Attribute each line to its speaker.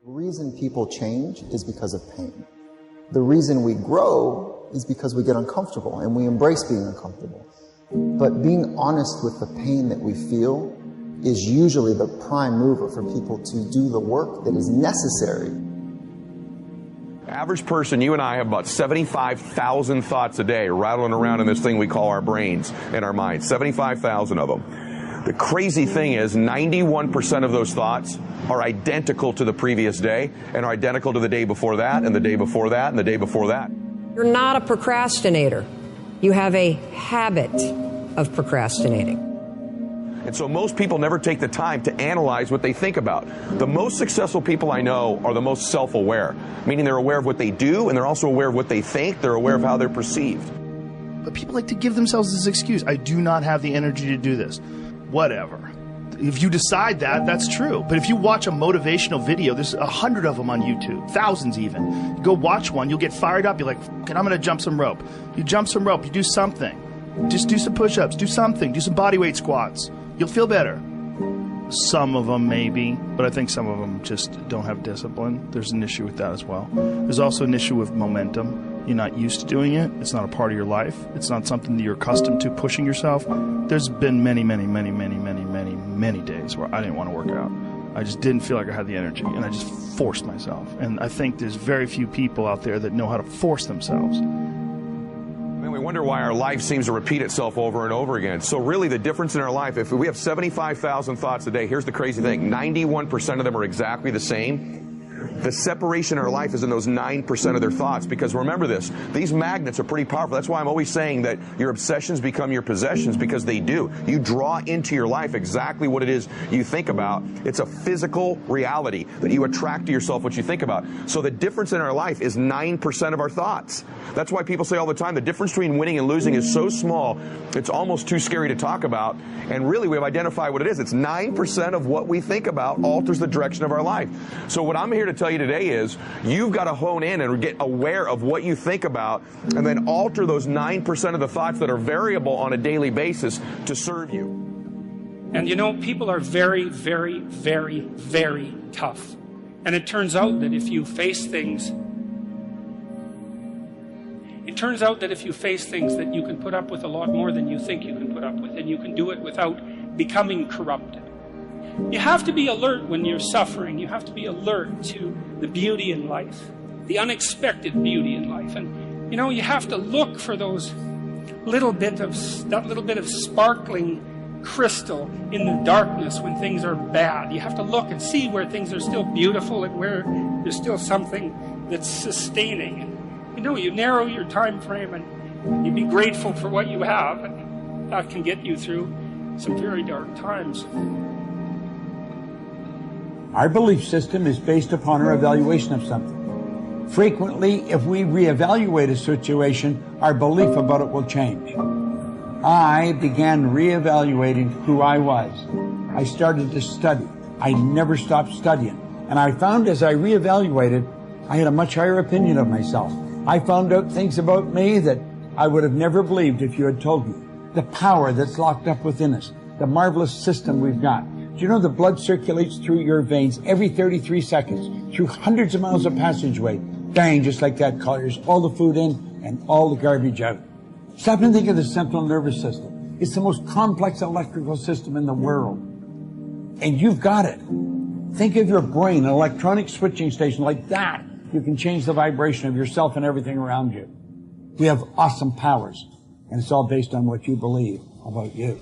Speaker 1: The reason people change is because of pain. The reason we grow is because we get uncomfortable and we embrace being uncomfortable. But being honest with the pain that we feel is usually the prime mover for people to do the work that is necessary.
Speaker 2: Average person, you and I have about 75,000 thoughts a day rattling around in this thing we call our brains and our minds. 75,000 of them. The crazy thing is 91% of those thoughts are identical to the previous day and are identical to the day before that and the day before that and the day before that.
Speaker 3: You're not a procrastinator. You have a habit of procrastinating.
Speaker 2: And so most people never take the time to analyze what they think about. The most successful people I know are the most self-aware, meaning they're aware of what they do and they're also aware of what they think. They're aware of how they're perceived.
Speaker 4: But people like to give themselves this excuse. I do not have the energy to do this. Whatever. If you decide that, that's true. But if you watch a motivational video, there's 100 of them on YouTube, thousands even. You go watch one, you'll get fired up. You're like, I'm going to jump some rope. You jump some rope, you do something. Just do some push-ups, do something, do some bodyweight squats. You'll feel better. Some of them maybe, but I think some of them just don't have discipline. There's an issue with that as well. There's also an issue with momentum. You're not used to doing it. It's not a part of your life. It's not something that you're accustomed to, pushing yourself. There's been many days where I didn't want to work out. I just didn't feel like I had the energy, and I just forced myself. And I think there's very few people out there that know how to force themselves.
Speaker 2: We wonder why our life seems to repeat itself over and over again. So really the difference in our life, if we have 75,000 thoughts a day, here's the crazy thing, 91% of them are exactly the same. The separation in our life is in those 9% of their thoughts, because remember this, these magnets are pretty powerful. That's why I'm always saying that your obsessions become your possessions, because they do. You draw into your life exactly what it is you think about. It's a physical reality that you attract to yourself what you think about. So the difference in our life is 9% of our thoughts. That's why people say all the time the difference between winning and losing is so small, it's almost too scary to talk about. And really we've identified what it is. It's 9% of what we think about alters the direction of our life. So what I'm here to tell you today is you've got to hone in and get aware of what you think about and then alter those 9% of the thoughts that are variable on a daily basis to serve you.
Speaker 5: And you know, people are very, very, very, very tough. And it turns out that if you face things, that you can put up with a lot more than you think you can put up with, and you can do it without becoming corrupted. You have to be alert when you're suffering. You have to be alert to the beauty in life, the unexpected beauty in life. And, you know, you have to look for those that little bit of sparkling crystal in the darkness when things are bad. You have to look and see where things are still beautiful and where there's still something that's sustaining. And, you know, you narrow your time frame and you be grateful for what you have, and that can get you through some very dark times.
Speaker 6: Our belief system is based upon our evaluation of something. Frequently, if we reevaluate a situation, our belief about it will change. I began reevaluating who I was. I started to study. I never stopped studying. And I found as I reevaluated, I had a much higher opinion of myself. I found out things about me that I would have never believed if you had told me. The power that's locked up within us, the marvelous system we've got. Do you know the blood circulates through your veins every 33 seconds, through hundreds of miles of passageway? Bang, just like that, clears all the food in and all the garbage out. Stop and think of the central nervous system. It's the most complex electrical system in the world. And you've got it. Think of your brain, an electronic switching station like that. You can change the vibration of yourself and everything around you. We have awesome powers, and it's all based on what you believe about you.